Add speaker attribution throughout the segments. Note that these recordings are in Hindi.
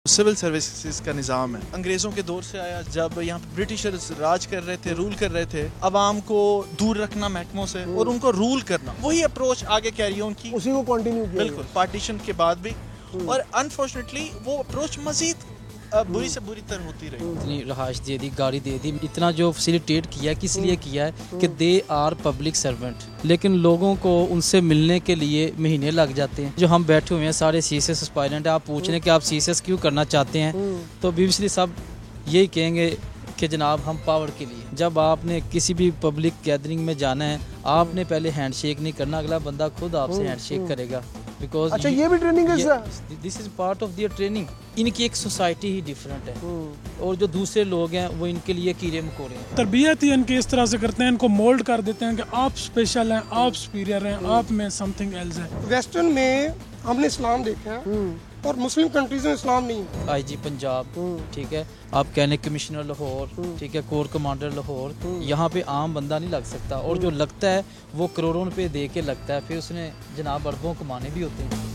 Speaker 1: सिविल सर्विसेज का निज़ाम है, अंग्रेज़ों के दौर से आया, जब यहाँ पे ब्रिटिशर्स राज कर रहे थे, रूल कर रहे थे, अवाम को दूर रखना महकमों से और उनको रूल करना, वही अप्रोच आगे कैरी ऑन की,
Speaker 2: उसी को कंटिन्यू किया
Speaker 1: बिल्कुल पार्टीशन के बाद भी। और अनफॉर्चुनेटली वो अप्रोच मजीद बुरी से बुरी तरह होती रही।
Speaker 3: इतनी रहायश दे दी, गाड़ी दे दी, इतना जो फैसिलिटेट किया किस लिए किया है कि दे आर पब्लिक सर्वेंट, लेकिन लोगों को उनसे मिलने के लिए महीने लग जाते हैं। जो हम बैठे हुए हैं सारे सीएसएस एस्पायरेंट, आप पूछ रहे हैं कि आप सीएसएस क्यों करना चाहते हैं, तो बीबीसी सब यही कहेंगे कि जनाब हम पावर के लिए। जब आपने किसी भी पब्लिक गैदरिंग में जाना है, आपने पहले हैंडशेक नहीं करना, अगला बंदा खुद आपसे हैंडशेक करेगा। बिकॉज
Speaker 2: अच्छा ये भी ट्रेनिंग है,
Speaker 3: this is part of their training. इनकी एक सोसाइटी ही डिफरेंट है और जो दूसरे लोग हैं वो इनके लिए कीड़े मकोड़े हैं।
Speaker 4: तरबियत ही इनकी इस तरह से करते हैं, इनको मोल्ड कर देते हैं कि आप स्पेशल हैं, आप सुपीरियर हैं, आप में समथिंग एल्स है।
Speaker 5: वेस्टर्न में हमने इस्लाम देखा है और मुस्लिम कंट्रीज में इस्लाम नहीं।
Speaker 3: आईजी पंजाब, ठीक है, आप कहने कमिश्नर लाहौर, ठीक है, कोर कमांडर लाहौर, यहाँ पे आम बंदा नहीं लग सकता, और जो लगता है वो करोड़ों रुपए दे के लगता है, फिर उसने जनाब अरबों कमाने भी होते हैं।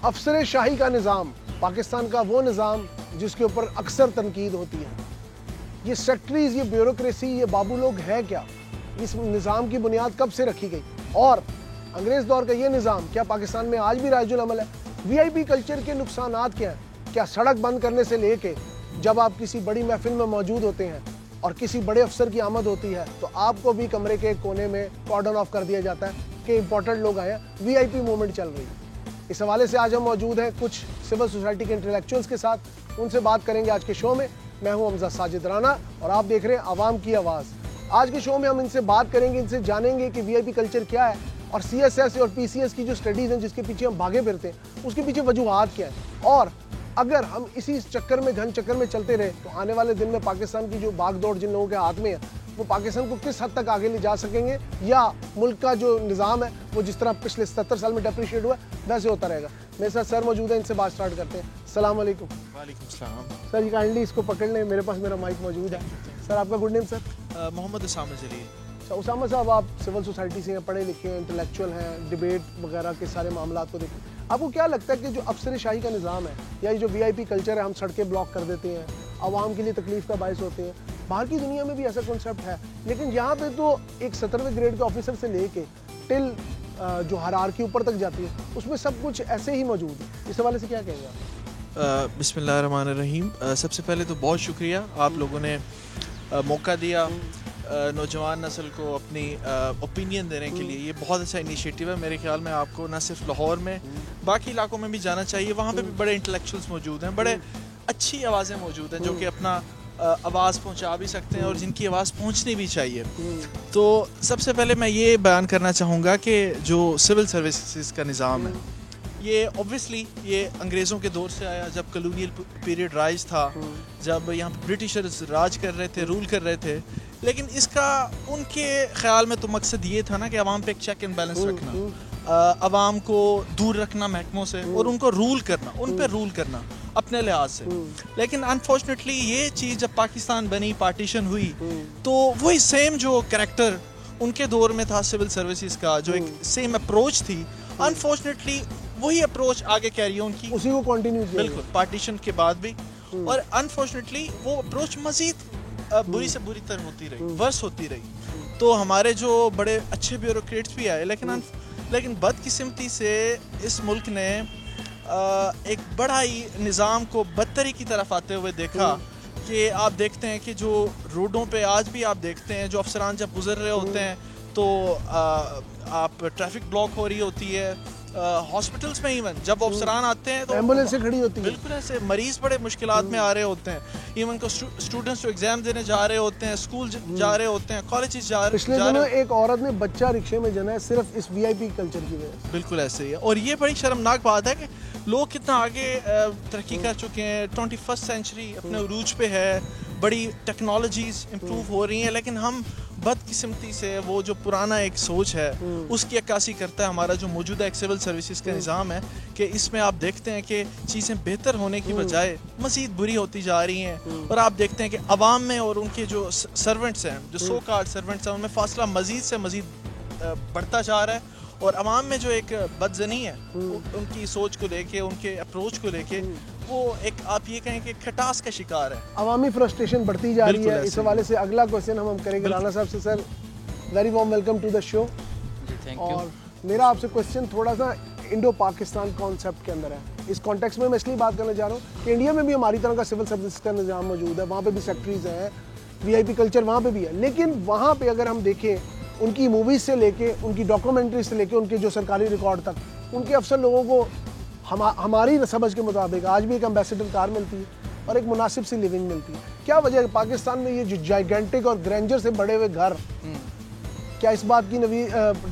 Speaker 2: अफसर शाही का निज़ाम पाकिस्तान का वो निज़ाम जिसके ऊपर अक्सर तनकीद होती है। ये सेक्रेटरीज, ये ब्यूरोक्रेसी, ये बाबू लोग हैं क्या? इस निज़ाम की बुनियाद कब से रखी गई? और अंग्रेज़ दौर का ये निज़ाम क्या पाकिस्तान में आज भी राजुल अमल है? वीआईपी कल्चर के नुकसानात क्या हैं? क्या सड़क बंद करने से लेके जब आप किसी बड़ी महफिल में मौजूद होते हैं और किसी बड़े अफसर की आमद होती है तो आपको भी कमरे के कोने में कॉर्डन ऑफ कर दिया जाता है कि इंपॉर्टेंट लोग आए हैं, वीआईपी मूवमेंट चल रही है। इस हवाले से आज हम मौजूद हैं कुछ सिविल सोसाइटी के इंटेलेक्चुअल्स के साथ, उनसे बात करेंगे आज के शो में। मैं हूं हमजा साजिद राना और आप देख रहे हैं आवाम की आवाज़। आज के शो में हम इनसे बात करेंगे, इनसे जानेंगे कि वीआईपी कल्चर क्या है और सीएसएस और पीसीएस की जो स्टडीज़ हैं जिसके पीछे हम भागे फिरते हैं उसके पीछे वजूहात क्या है, और अगर हम इसी चक्कर में घन चक्कर में चलते रहे तो आने वाले दिन में पाकिस्तान की जो भागदौड़ जिन लोगों के हाथ में है वो पाकिस्तान को किस हद तक आगे ले जा सकेंगे, या मुल्क का जो निज़ाम है वो जिस तरह पिछले 70 साल में डेप्रिशिएट हुआ वैसे होता रहेगा। मेरे साथ सर मौजूद है, इनसे बात स्टार्ट करते हैं। अस्सलाम वालेकुम।
Speaker 1: वालेकुम सलाम।
Speaker 2: सर ये काइंडली इसको पकड़ लें, मेरे पास मेरा माइक मौजूद है। सर आपका good name sir?
Speaker 1: Mohammad Usama Jalil.
Speaker 2: अच्छा उसामा साहब, आप सिविल सोसाइटी से हैं, पढ़े लिखे हैं, इंटेलेक्चुअल हैं, डिबेट वगैरह के सारे मामला को देखते हैं। आपको क्या लगता है कि जो अफसर शाही का निज़ाम है या ये जो वीआईपी कल्चर है, हम सड़कें ब्लॉक कर देते हैं, आवाम के लिए तकलीफ का बायस होते हैं, बाहर की दुनिया में भी ऐसा कॉन्सेप्ट है, लेकिन यहाँ पे तो एक 17वें ग्रेड के ऑफिसर से लेके टिल जो हायरार्की ऊपर तक जाती है उसमें सब कुछ ऐसे ही मौजूद है। इस हवाले से क्या कहेंगे आप?
Speaker 1: बिस्मिल्लाहिर्रहमानिर्रहीम। सबसे पहले तो बहुत शुक्रिया आप लोगों ने मौका दिया नौजवान नस्ल को अपनी ओपिनियन देने के लिए। ये बहुत अच्छा इनिशिएटिव है। मेरे ख्याल में आपको न सिर्फ लाहौर में बाकी इलाकों में भी जाना चाहिए, वहाँ पे भी बड़े इंटेलेक्चुअल्स मौजूद हैं, बड़े अच्छी आवाज़ें मौजूद हैं जो कि अपना आवाज़ पहुंचा भी सकते हैं और जिनकी आवाज़ पहुंचनी भी चाहिए। तो सबसे पहले मैं ये बयान करना चाहूँगा कि जो सिविल सर्विसेज का निज़ाम है ये ऑब्वियसली ये अंग्रेज़ों के दौर से आया, जब कॉलोनियल पीरियड राइज था, जब यहाँ पे ब्रिटिशर्स राज कर रहे थे, रूल कर रहे थे, लेकिन इसका उनके ख्याल में तो मकसद ये था ना कि अवाम पे एक चेक एंड बैलेंस रखना, अवाम को दूर रखना महकमों से और उनको रूल करना, उन पे रूल करना अपने लिहाज से। लेकिन अनफॉर्चुनेटली ये चीज़ जब पाकिस्तान बनी, पार्टीशन हुई, तो वही सेम जो कैरेक्टर उनके दौर में था सिविल सर्विसेज का, जो एक सेम अप्रोच थी, अनफॉर्चुनेटली वही अप्रोच आगे कैरी ऑन की,
Speaker 2: उसी को कंटिन्यू किया,
Speaker 1: बिल्कुल पार्टीशन के बाद भी। और अनफॉर्चुनेटली वो अप्रोच मजीद बुरी से बुरी तरह होती रही, वर्स होती रही। तो हमारे जो बड़े अच्छे ब्यूरोक्रेट्स भी आए, लेकिन बदकिस्मती से इस मुल्क ने एक बड़ा ही निज़ाम को बदतरी की तरफ आते हुए देखा कि आप देखते हैं कि जो रोडों पे आज भी आप देखते हैं जो अफसरान जब गुजर रहे होते हैं तो आप ट्रैफिक ब्लॉक हो रही होती है, हॉस्पिटल्स में इवन जब अफसरान आते हैं तो
Speaker 2: एम्बुलेंस खड़ी होती है,
Speaker 1: बिल्कुल ऐसे मरीज बड़े मुश्किलात में आ रहे होते हैं, इवन को स्टूडेंट्स जो एग्जाम देने जा रहे होते हैं, स्कूल जा रहे होते हैं, कॉलेजेस जा रहे
Speaker 2: पिछले दिनों एक औरत ने बच्चा रिक्शे में जना है सिर्फ इस वीआईपी कल्चर की वजह से।
Speaker 1: बिल्कुल ऐसे ही है। और ये बड़ी शर्मनाक बात है कि लोग कितना आगे तरक्की कर चुके हैं, 21st सेंचुरी अपने उरूज पे है, बड़ी टेक्नोलॉजीज इम्प्रूव हो रही हैं, लेकिन हम बदकिस्मती से वो जो पुराना एक सोच है उसकी अक्कासी करता है हमारा जो मौजूदा एक सिविल सर्विसेज का निज़ाम है कि इसमें आप देखते हैं कि चीज़ें बेहतर होने की बजाय मज़ीद बुरी होती जा रही हैं। और आप देखते हैं कि अवाम में और उनके जो सर्वेंट्स हैं, जो सो कॉल्ड सर्वेंट्स हैं, उनमें फासला मज़ीद से मज़ीद बढ़ता जा रहा है और अवाम में जो एक बदजनी है उनकी सोच को लेके, उनके अप्रोच को लेके, वो एक आप ये कहें कि खटास का शिकार है।
Speaker 2: अवामी फ्रस्ट्रेशन बढ़ती जा रही
Speaker 1: बिल्कुल
Speaker 2: है। इस
Speaker 1: ऐसे ही।
Speaker 2: हवाले से अगला क्वेश्चन हम करेंगे राना साहब से। Sir, very warm welcome to the show.
Speaker 3: Thank you.
Speaker 2: और मेरा आपसे क्वेश्चन थोड़ा सा इंडो पाकिस्तान कॉन्सेप्ट के अंदर है। इस कॉन्टेक्स्ट में मैं इसलिए बात करना चाह रहा हूँ कि इंडिया में भी हमारी तरह का सिविल सर्विस का निज़ाम मौजूद है, वहाँ पे भी सेक्टरीज हैं, वीआईपी कल्चर वहाँ पे भी है। लेकिन वहाँ पे अगर हम देखें उनकी मूवीज़ से लेके, उनकी डॉक्यूमेंट्री से लेके, उनके जो सरकारी रिकॉर्ड तक, उनके अफसर लोगों को हमारी समझ के मुताबिक आज भी एक एम्बेसडर कार मिलती है और एक मुनासिब सी लिविंग मिलती है। क्या वजह है पाकिस्तान में ये जो जाइगेंटिक और ग्रैंडर से बड़े हुए घर, क्या इस बात की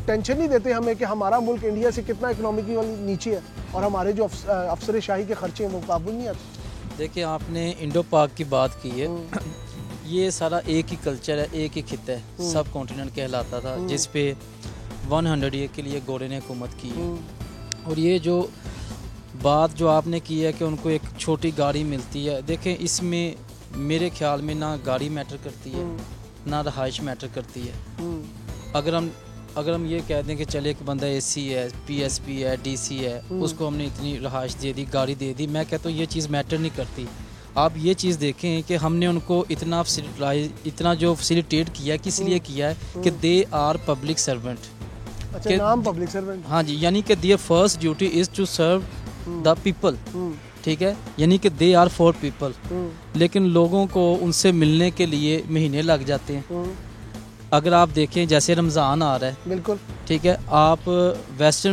Speaker 2: टेंशन नहीं देते हमें कि हमारा मुल्क इंडिया से कितना इकोनॉमिकली नीचे है और हमारे जो अफसर शाही के खर्चे हैं वो काबू नहीं आते?
Speaker 3: देखिए, आपने इंडो पाक की बात की है। ये सारा एक ही कल्चर है, एक ही खिता है, सब कॉन्टिनेंट कहलाता था, जिस पे 100 ईयर के लिए घोड़े ने हुकूमत की है। और ये जो बात जो आपने की है कि उनको एक छोटी गाड़ी मिलती है, देखें इसमें मेरे ख्याल में ना गाड़ी मैटर करती है, ना रहाइश मैटर करती है। अगर हम ये कह दें कि चले एक बंदा एसी है, पीएसपी है, डीसी है, उसको हमने इतनी रहाइश दे दी, गाड़ी दे दी, मैं कहता हूँ ये चीज़ मैटर नहीं करती। आप ये चीज़ देखें कि हमने उनको इतना जो फैसिलिटेट किया है, किस लिए किया है कि दे आर पब्लिक सर्वेंट।
Speaker 2: अच्छा, नाम पब्लिक सर्वेंट।
Speaker 3: हाँ जी, यानी कि their first duty is to serve the people, ठीक है, यानी कि दे आर फॉर पीपल। लेकिन लोगों को उनसे मिलने के लिए महीने लग जाते हैं। अगर आप देखें जैसे रमज़ान आ रहा है,
Speaker 2: बिल्कुल
Speaker 3: ठीक है, आप वेस्ट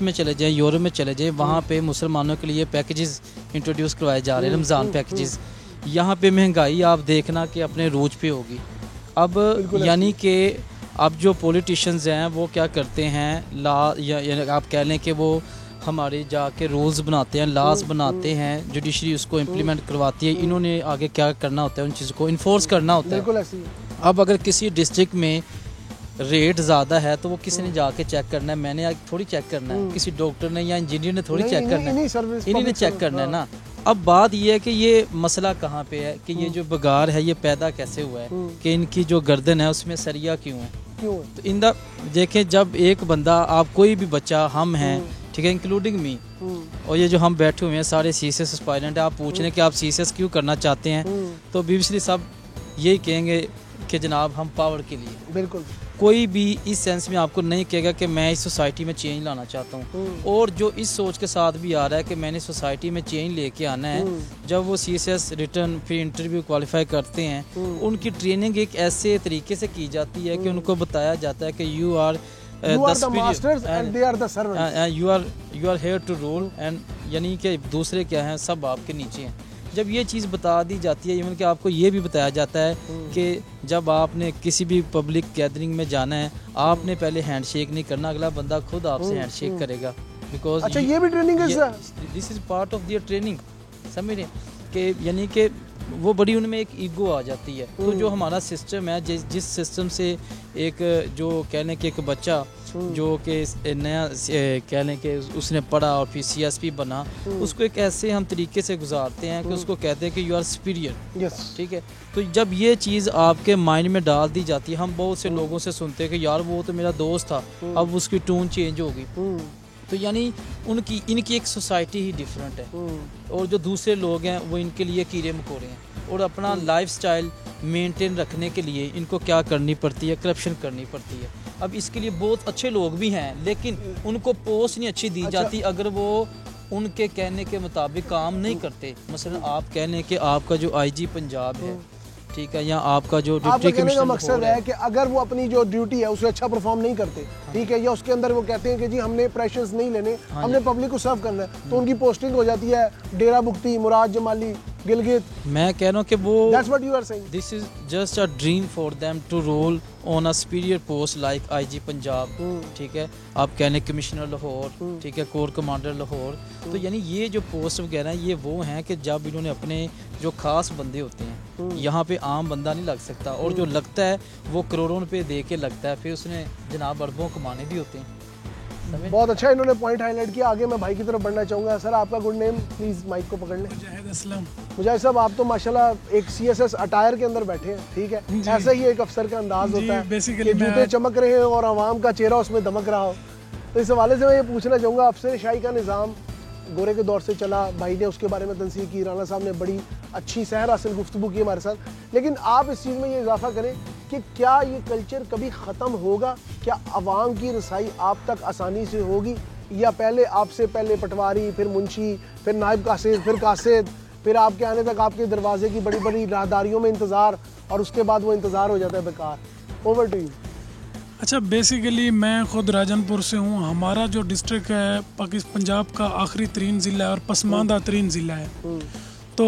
Speaker 3: में चले जाएं, यूरोप में चले जाएं, वहाँ पे मुसलमानों के लिए पैकेजेस इंट्रोड्यूस करवाए जा रहे हैं, रमज़ान पैकेजेस। यहाँ पे महंगाई आप देखना कि अपने रूज पे होगी। अब यानी कि अब जो पॉलिटिशियंस हैं वो क्या करते हैं, या आप कह लें कि वो हमारे जाके रूल्स बनाते हैं, लॉज बनाते हैं, जुडिशरी उसको इम्प्लीमेंट करवाती है। इन्होंने आगे क्या करना होता है, उन चीज़ों को इन्फोर्स करना होता है।
Speaker 2: बिल्कुल ऐसी है।
Speaker 3: अब अगर किसी डिस्ट्रिक्ट में रेट ज़्यादा है तो वो किसी ने जाके चेक करना है, मैंने थोड़ी चेक करना है, किसी डॉक्टर ने या इंजीनियर ने थोड़ी चेक करना है, इन्हीं ने चेक करना है ना। अब बात ये है कि ये मसला कहाँ पे है कि ये जो बगार है ये पैदा कैसे हुआ है, कि इनकी जो गर्दन है उसमें सरिया क्यों है। तो देखें, जब एक बंदा, आप कोई भी बच्चा, हम हैं, ठीक है, इंक्लूडिंग मी, और ये जो हम बैठे हुए हैं सारे सीएसएस एस्पायरेंट है, आप पूछ लें कि आप सीएसएस क्यों करना चाहते हैं, तो बीबीसी सब यही कहेंगे कि जनाब हम पावर के लिए।
Speaker 2: बिल्कुल।
Speaker 3: कोई भी इस सेंस में आपको नहीं कहेगा कि मैं इस सोसाइटी में चेंज लाना चाहता हूँ। और जो इस सोच के साथ भी आ रहा है कि मैंने सोसाइटी में चेंज लेके आना है, जब वो सीएसएस रिटर्न फिर इंटरव्यू क्वालिफाई करते हैं, उनकी ट्रेनिंग एक ऐसे तरीके से की जाती है कि उनको बताया जाता है कि you are
Speaker 2: the masters and they are the servants.
Speaker 3: you are here to rule, and यानी कि दूसरे क्या हैं, सब आपके नीचे हैं। जब ये चीज़ बता दी जाती है, इवन कि आपको ये भी बताया जाता है कि जब आपने किसी भी पब्लिक गैदरिंग में जाना है, आपने पहले हैंडशेक नहीं करना, अगला बंदा खुद आपसे हैंडशेक करेगा। बिकॉज
Speaker 2: अच्छा, ये भी ट्रेनिंग है,
Speaker 3: this is part of their training, समझ रहे हैं कि यानी कि वो बड़ी उनमें एक ईगो आ जाती है। तो जो हमारा सिस्टम है, जिस सिस्टम से एक जो कह लें कि एक बच्चा जो कि नया कह लें कि उसने पढ़ा और फिर सीएसपी बना, उसको एक ऐसे हम तरीके से गुजारते हैं कि उसको कहते हैं कि यू आर सुपीरियर, ठीक है। तो जब ये चीज़ आपके माइंड में डाल दी जाती है, हम बहुत से लोगों से सुनते हैं कि यार वो तो मेरा दोस्त था, अब उसकी टोन चेंज होगी। तो यानी इनकी एक सोसाइटी ही डिफरेंट है, और जो दूसरे लोग हैं वो इनके लिए कीड़े मकोड़े हैं। और अपना लाइफस्टाइल मेंटेन रखने के लिए इनको क्या करनी पड़ती है, करप्शन करनी पड़ती है। अब इसके लिए बहुत अच्छे लोग भी हैं, लेकिन उनको पोस्ट नहीं अच्छी दी जाती अगर वो उनके कहने के मुताबिक काम नहीं करते। मसलन आप कहने कि आपका जो आईजी पंजाब है, ठीक है, या आपका जो डिप्टी
Speaker 2: कहने का मकसद है कि अगर वो अपनी जो ड्यूटी है उसे अच्छा परफॉर्म नहीं करते, ठीक है, या उसके अंदर वो कहते हैं कि जी हमने प्रेशर्स नहीं लेने, हमने पब्लिक को सर्व करना है, तो उनकी पोस्टिंग हो जाती है डेरा बुख्ती, मुराद जमाली, गिलगित।
Speaker 3: मैं कह रहा हूँ कि वो
Speaker 2: That's what you are saying.
Speaker 3: This is just a dream for them to roll on a superior post like IG Punjab, ठीक है, आप कहने कमिश्नर लाहौर, ठीक है, कोर कमांडर लाहौर। तो यानी ये जो पोस्ट वगैरह ये वो हैं कि जब इन्होंने अपने जो खास बंदे होते हैं, यहाँ पे आम बंदा नहीं लग सकता, और जो लगता है वो करोड़ों रुपए दे के लगता है, फिर उसने जनाब अरबों कमाने भी होते हैं।
Speaker 2: बहुत अच्छा इन्होंने पॉइंट हाईलाइट किया। आगे मैं भाई की तरफ बढ़ना चाहूँगा। सर, आपका गुड नेम प्लीज़, माइक को पकड़ लें। मुजाहिद साहब, आप तो माशाल्लाह एक सीएसएस अटायर के अंदर बैठे हैं, ठीक है, ऐसा ही एक अफसर का अंदाज होता है कि जूते चमक रहे हैं और आवाम का चेहरा उसमें दमक रहा हो। तो इस हवाले से मैं ये पूछना चाहूँगा, अफसर शाही का निज़ाम गोरे के दौर से चला, भाई ने उसके बारे में तनसीह की, राना साहब ने बड़ी अच्छी सहर हासिल गुफ्तगू की हमारे साथ, लेकिन आप इस चीज़ में ये इजाफा करें कि क्या ये कल्चर कभी ख़त्म होगा? क्या आवाम की रसाई आप तक आसानी से होगी, या पहले आपसे पहले पटवारी, फिर मुंशी, फिर नायब कासिद, फिर कासिद, फिर आपके आने तक आपके दरवाजे की बड़ी बड़ी राहदारियों में इंतज़ार, और उसके बाद वो इंतज़ार हो जाता है बेकार? Over to you.
Speaker 4: अच्छा, बेसिकली मैं ख़ुद राजनपुर से हूँ। हमारा जो डिस्ट्रिक्ट है पंजाब का आखिरी तरीन ज़िला है और पसमानदा तरीन ज़िला है। तो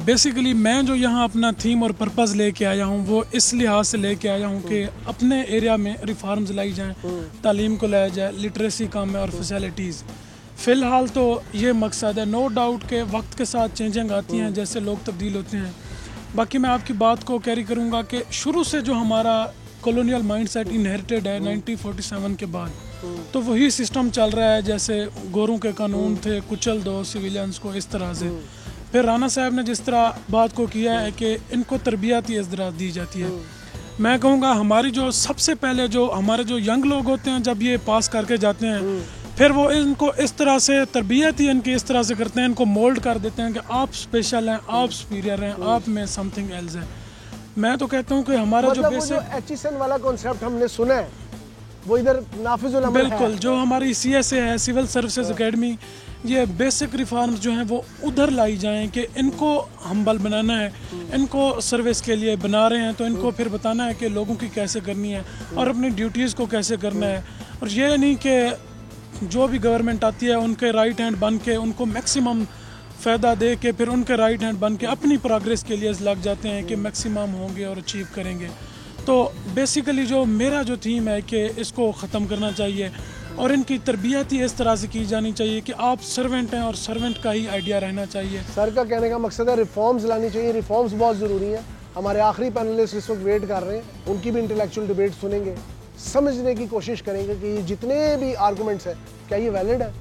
Speaker 4: बेसिकली मैं जो यहाँ अपना थीम और पर्पज़ लेके आया हूँ वो इस लिहाज से लेके आया हूँ कि अपने एरिया में रिफॉर्म्स लाई जाएँ, तालीम को लाया जाए, लिटरेसी कम है और फैसिलिटीज़। फ़िलहाल तो ये मकसद है। नो डाउट के वक्त के साथ चेंजिंग आती हैं, जैसे लोग तब्दील होते हैं। बाकी मैं आपकी बात को कैरी करूँगा कि शुरू से जो हमारा कॉलोनियल माइंडसेट इनहेरिटेड है 1947 के बाद, तो वही सिस्टम चल रहा है। जैसे गोरों के कानून थे, कुचल दो सिविलियंस को, इस तरह से। फिर राना साहब ने जिस तरह बात को किया है कि इनको तरबियती इज़्ज़त दी जाती है, मैं कहूँगा हमारी जो सबसे पहले जो हमारे जो यंग लोग होते हैं जब ये पास करके जाते हैं, फिर वो इनको इस तरह से तरबियत ही इनकी इस तरह से करते हैं, इनको मोल्ड कर देते हैं कि आप स्पेशल हैं, आप सुपीरियर हैं, आप में समथिंग एल्स है। मैं तो कहता हूँ कि हमारा
Speaker 2: मतलब
Speaker 4: जो
Speaker 2: बेसिक HSN वाला कॉन्सेप्ट हमने सुना है वो इधर नाफिजुल अमल है।
Speaker 4: बिल्कुल, जो हमारी CSA है, सिविल सर्विसेज एकेडमी, ये बेसिक रिफॉर्म्स जो हैं वो उधर लाई जाएं कि इनको हम्बल बनाना है, इनको सर्विस के लिए बना रहे हैं तो इनको फिर बताना है कि लोगों की कैसे करनी है और अपनी ड्यूटीज़ को कैसे करना है। और ये नहीं कि जो भी गवर्नमेंट आती है उनके राइट हैंड बन के उनको मैक्सिमम फ़ायदा दे के फिर उनके राइट हैंड बन के अपनी प्रोग्रेस के लिए लग जाते हैं कि मैक्सिमम होंगे और अचीव करेंगे। तो बेसिकली जो मेरा जो थीम है कि इसको ख़त्म करना चाहिए और इनकी तरबियत ही इस तरह से की जानी चाहिए कि आप सर्वेंट हैं और सर्वेंट का ही आइडिया रहना चाहिए।
Speaker 2: सर का कहने का मकसद है रिफॉर्म्स लानी चाहिए, रिफॉर्म्स बहुत ज़रूरी हैं। हमारे आखिरी पैनलिस्ट इस वक्त वेट कर रहे हैं, उनकी भी इंटेलेक्चुअल डिबेट सुनेंगे, समझने की कोशिश करेंगे कि जितने भी आर्गूमेंट्स हैं क्या ये वैलिड है,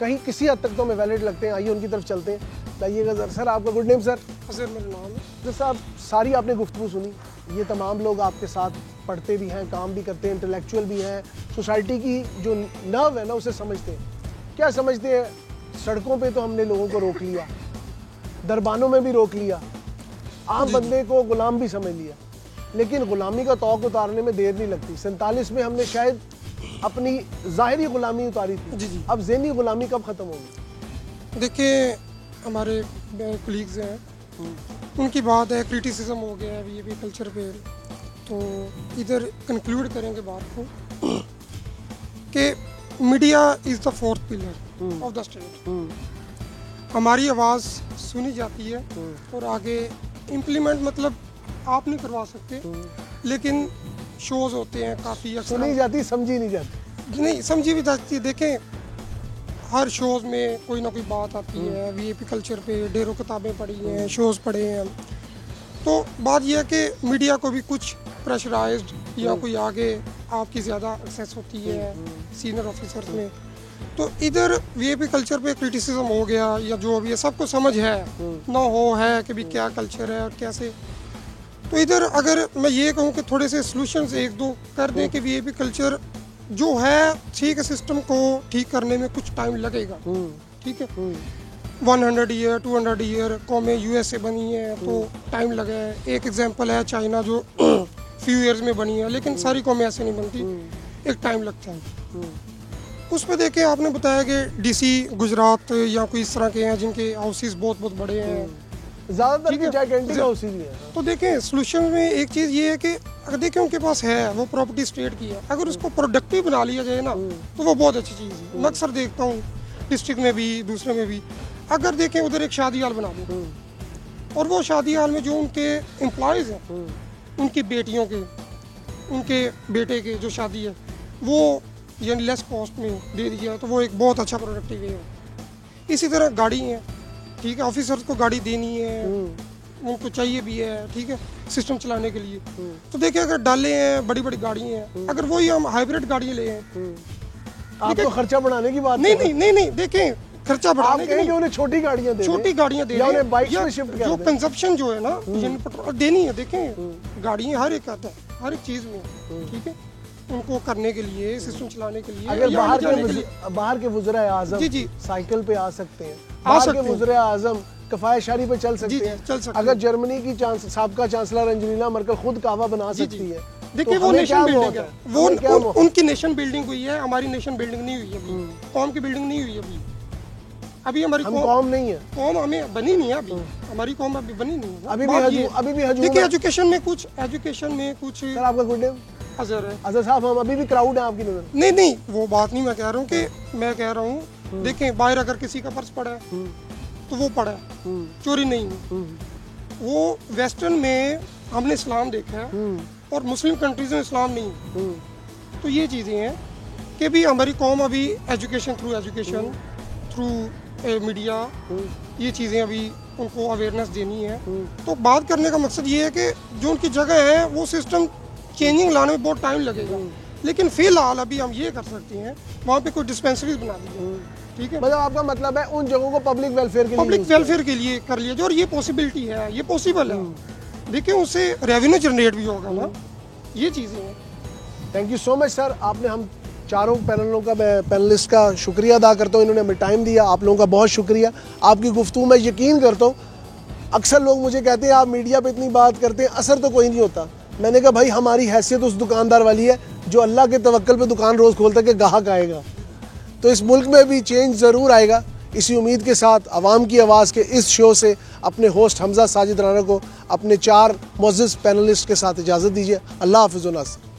Speaker 2: कहीं किसी हद तक तो हमें वैलिड लगते हैं। आइए उनकी तरफ चलते हैं। लाइएगा सर, आपका गुड नेम सर?
Speaker 5: अजहर मेरा नाम है।
Speaker 2: तो साहब सारी आपने गुफ्तगू सुनी, ये तमाम लोग आपके साथ पढ़ते भी हैं, काम भी करते हैं, इंटेलेक्चुअल भी हैं, सोसाइटी की जो नर्व है ना उसे समझते हैं। क्या समझते हैं? सड़कों पे तो हमने लोगों को रोक लिया, दरबानों में भी रोक लिया, आम बंदे को गुलाम भी समझ लिया, लेकिन गुलामी का तौक उतारने में देर नहीं लगती। 47 में हमने शायद अपनी ज़ाहिरी गुलामी उतारी थी।
Speaker 5: जी।
Speaker 2: अब ज़हनी गुलामी कब ख़त्म होगी?
Speaker 5: देखिए, हमारे कोलीग्स हैं, उनकी बात है, क्रिटिसिज्म हो गया है ये कल्चर पे, तो इधर कंक्लूड करेंगे बात को कि media is the fourth pillar of the state. हमारी आवाज़ सुनी जाती है और आगे इम्प्लीमेंट मतलब आप नहीं करवा सकते, लेकिन शोज़ होते हैं काफ़ी,
Speaker 2: सुनी जाती, समझी नहीं जाती।
Speaker 5: नहीं समझी भी जाती है। देखें, हर शोज़ में कोई ना कोई बात आती है, VIP कल्चर पे ढेरों किताबें पढ़ी हैं, शोज़ पढ़े हैं। तो बात यह है कि मीडिया को भी कुछ प्रेशराइज्ड या कोई आगे आपकी ज़्यादा एक्सेस होती है सीनियर ऑफिसर्स में, तो इधर VIP कल्चर पे क्रिटिसिज्म हो गया या जो भी है, सबको समझ है ना हो है कि भी क्या कल्चर है और कैसे। तो इधर अगर मैं ये कहूँ कि थोड़े से सॉल्यूशंस एक दो कर दें कि VIP कल्चर जो है ठीक है, सिस्टम को ठीक करने में कुछ टाइम लगेगा, ठीक है, 100 ईयर 200 ईयर कौमें USA बनी है तो टाइम लगा है। एक एग्जांपल है चाइना जो फ्यू ईयर्स में बनी है, लेकिन सारी कौमें ऐसे नहीं बनती, एक टाइम लगता है। उस पर देखें, आपने बताया कि DC गुजरात या कोई इस तरह के हैं जिनके हाउसेस बहुत बहुत बड़े हैं,
Speaker 2: ज़्यादातर के जायकेंटिक हाउसेस ही हैं।
Speaker 5: तो देखें सोल्यूशन में एक चीज़ ये है कि अगर देखें उनके पास है वो प्रॉपर्टी स्टेट की है, अगर उसको प्रोडक्टिव बना लिया जाए ना तो वो बहुत अच्छी चीज़ है। मैं अक्सर देखता हूँ डिस्ट्रिक्ट में भी दूसरे में भी, अगर देखें उधर एक शादी हाल बना दो और वो शादी हाल में जो उनके एम्प्लॉयज़ हैं, उनकी बेटियों के, उनके बेटे के जो शादी है वो यानी लेस कॉस्ट में दे दिया, तो वो एक बहुत अच्छा प्रोडक्टिव है। इसी तरह गाड़ी है, ठीक है, ऑफिसर्स को गाड़ी देनी है, उनको चाहिए भी है, ठीक है, सिस्टम चलाने के लिए। तो देखिए, अगर डाले हैं बड़ी बड़ी गाड़ी हैं, अगर वही हम हाइब्रिड गाड़ियाँ ले हैं,
Speaker 2: आप तो खर्चा बढ़ाने की बात
Speaker 5: नहीं, देखें खर्चा बढ़ाने के लिए
Speaker 2: उन्हें छोटी गाड़ियाँ दे,
Speaker 5: छोटी गाड़ियाँ दे,
Speaker 2: उन्हें बाइक्स में शिफ्ट कर
Speaker 5: जो कंजप्शन जो है ना पेट्रोल देनी है। देखें गाड़ियाँ हर एक आता है, हर एक चीज़ में, ठीक है, उनको करने के लिए, सिस्टम चलाने के लिए,
Speaker 2: अगर
Speaker 5: या आने जाने के लिए।
Speaker 2: बाहर के वज़ीर आज़म
Speaker 5: जी, जी।
Speaker 2: साइकिल पे आ सकते हैं,
Speaker 5: आ
Speaker 2: बाहर
Speaker 5: सकते
Speaker 2: के
Speaker 5: हैं।
Speaker 2: वज़ीर आज़म कफ़ाये शारी पे चल सकते
Speaker 5: जी, जी,
Speaker 2: हैं,
Speaker 5: चल सकते
Speaker 2: अगर
Speaker 5: हैं।
Speaker 2: जर्मनी की साबिका चांसलर एंजेलिना मर्केल खुद कहवा बना
Speaker 5: जी,
Speaker 2: सकती
Speaker 5: जी।
Speaker 2: है,
Speaker 5: देखिए
Speaker 2: तो
Speaker 5: वो
Speaker 2: हमें क्या
Speaker 5: नेशन बिल्डिंग
Speaker 2: मौत
Speaker 5: है,
Speaker 2: है?
Speaker 5: वो
Speaker 2: हमें क्या मौत?
Speaker 5: उनकी नेशन बिल्डिंग हुई है, हमारी नेशन बिल्डिंग नहीं हुई है अभी, कौम की बिल्डिंग नहीं हुई है अभी। अभी हमारी
Speaker 2: हम कौम नहीं है,
Speaker 5: कौम हमें बनी नहीं है अभी, हमारी कौम अभी बनी नहीं है।
Speaker 2: अभी
Speaker 5: बात
Speaker 2: भी
Speaker 5: ये है।
Speaker 2: अभी भी हजूम
Speaker 5: देखिए
Speaker 2: है।
Speaker 5: एजुकेशन में कुछ
Speaker 2: सर आपका गुड नेम
Speaker 5: अजर है।
Speaker 2: अजहर साहब, हम अभी भी क्राउड है आपकी नज़र?
Speaker 5: नहीं नहीं, वो बात नहीं मैं कह रहा हूँ कि मैं कह रहा हूँ, देखें बाहर अगर किसी का पर्स पड़ा है तो वो पड़ा है, चोरी नहीं है। वो वेस्टर्न में हमने इस्लाम देखा है और मुस्लिम कंट्रीज में इस्लाम नहीं है। तो ये चीज़ें हैं कि भी हमारी कौम अभी एजुकेशन थ्रू मीडिया, ये चीज़ें अभी उनको अवेयरनेस देनी है। तो बात करने का मकसद ये है कि जो उनकी जगह है वो सिस्टम चेंजिंग लाने में बहुत टाइम लगेगा, लेकिन फिलहाल अभी हम ये कर सकते हैं वहाँ पे कोई डिस्पेंसरीज बना दीजिए, ठीक है।
Speaker 2: मतलब आपका मतलब है उन जगहों को पब्लिक वेलफेयर के लिए
Speaker 5: पब्लिक
Speaker 2: use करें।
Speaker 5: वेलफेयर के लिए कर लिया जाए, और ये पॉसिबिलिटी है, ये पॉसिबल है। देखिए उससे रेवेन्यू जनरेट भी होगा ना, ये चीज़ें हैं।
Speaker 2: Thank you so much sir, आपने हम चारों पैनलिस्ट का शुक्रिया अदा करता हूँ, इन्होंने हमें टाइम दिया, आप लोगों का बहुत शुक्रिया। आपकी गुफ्तगू में यकीन करता हूँ, अक्सर लोग मुझे कहते हैं आप मीडिया पे इतनी बात करते हैं, असर तो कोई नहीं होता। मैंने कहा भाई हमारी हैसियत उस दुकानदार वाली है जो अल्लाह के तवक्कल पे दुकान रोज़ खोलता है कि गाहक आएगा। तो इस मुल्क में भी चेंज ज़रूर आएगा। इसी उम्मीद के साथ आवाम की आवाज़ के इस शो से अपने होस्ट हमजा साजिद राना को अपने 4 मुअज़्ज़िज़ पैनलिस्ट के साथ इजाज़त दीजिए। अल्लाह हाफ़िज़ व नासिर।